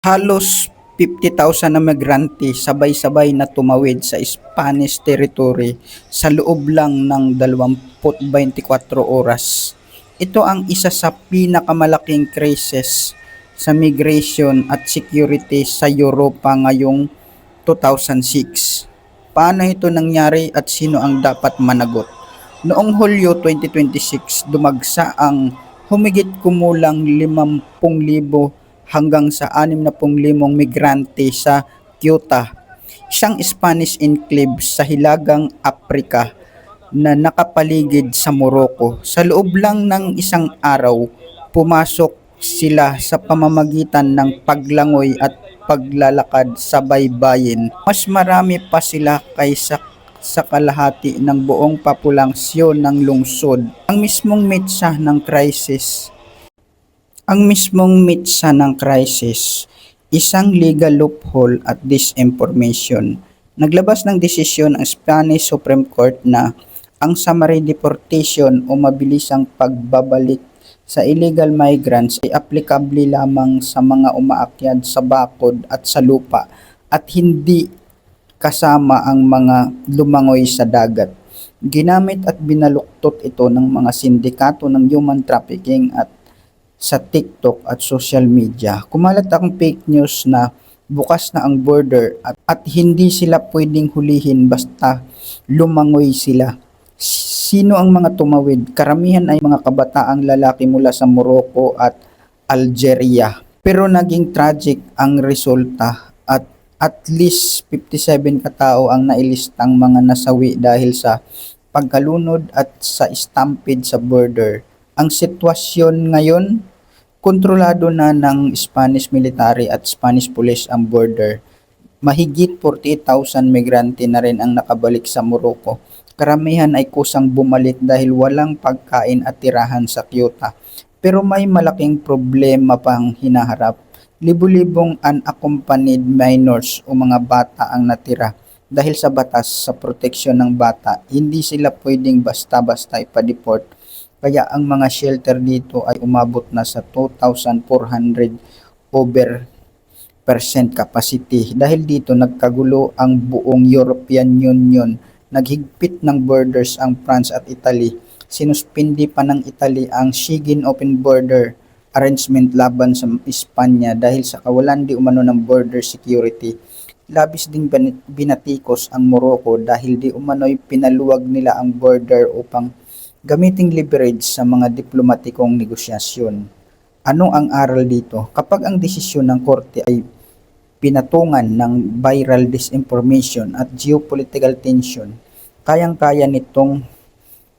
Halos 50,000 na migrante sabay-sabay na tumawid sa Spanish territory sa loob lang ng 24 oras. Ito ang isa sa pinakamalaking krisis sa migration at security sa Europa ngayong 2006. Paano ito nangyari at sino ang dapat managot? Noong Hulyo 2026, dumagsa ang humigit kumulang 50,000 hanggang sa 60,000 migrante sa Ceuta, isang Spanish enclave sa Hilagang Aprika na nakapaligid sa Morocco. Sa loob lang ng isang araw, pumasok sila sa pamamagitan ng paglangoy at paglalakad sa baybayin. Mas marami pa sila kaysa sa kalahati ng buong populasyon ng lungsod. Ang mismong mitsa ng crisis, isang legal loophole at disinformation. Naglabas ng desisyon ang Spanish Supreme Court na ang summary deportation o mabilisang pagbabalik sa illegal migrants ay applicable lamang sa mga umaakyat sa bakod at sa lupa at hindi kasama ang mga lumangoy sa dagat. Ginamit at binaluktot ito ng mga sindikato ng human trafficking at sa TikTok at social media. Kumalat ang fake news na bukas na ang border at hindi sila pwedeng hulihin basta lumangoy sila. Sino ang mga tumawid? Karamihan ay mga kabataang lalaki mula sa Morocco at Algeria. Pero naging tragic ang resulta at least 57 katao ang nailistang mga nasawi dahil sa pagkalunod at sa stampede sa border. Ang sitwasyon ngayon, kontrolado na ng Spanish military at Spanish police ang border. Mahigit 48,000 migrante na rin ang nakabalik sa Morocco. Karamihan ay kusang bumalik dahil walang pagkain at tirahan sa Ceuta. Pero may malaking problema pang hinaharap. Libu-libong unaccompanied minors o mga bata ang natira. Dahil sa batas sa proteksyon ng bata, hindi sila pwedeng basta-basta ipa-deport. Kaya ang mga shelter dito ay umabot na sa 2,400 over percent capacity. Dahil dito nagkagulo ang buong European Union. Naghigpit ng borders ang France at Italy. Sinuspindi pa ng Italy ang Schengen Open Border Arrangement laban sa Espanya dahil sa kawalan di umano ng border security. Labis ding binatikos ang Morocco dahil di umano'y pinaluwag nila ang border upang gamiting leverage sa mga diplomatikong negosyasyon. Ano ang aral dito? Kapag ang desisyon ng korte ay pinatungan ng viral disinformation at geopolitical tension, kayang-kaya nitong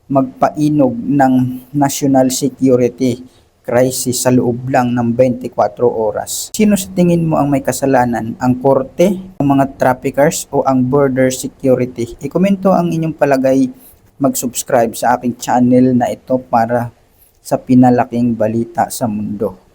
magpainog ng national security crisis sa loob lang ng 24 oras. Sino sa tingin mo ang may kasalanan? Ang korte, ang mga traffickers o ang border security? Ikomento ang inyong palagay. Mag-subscribe sa aking channel na ito para sa pinalaking balita sa mundo.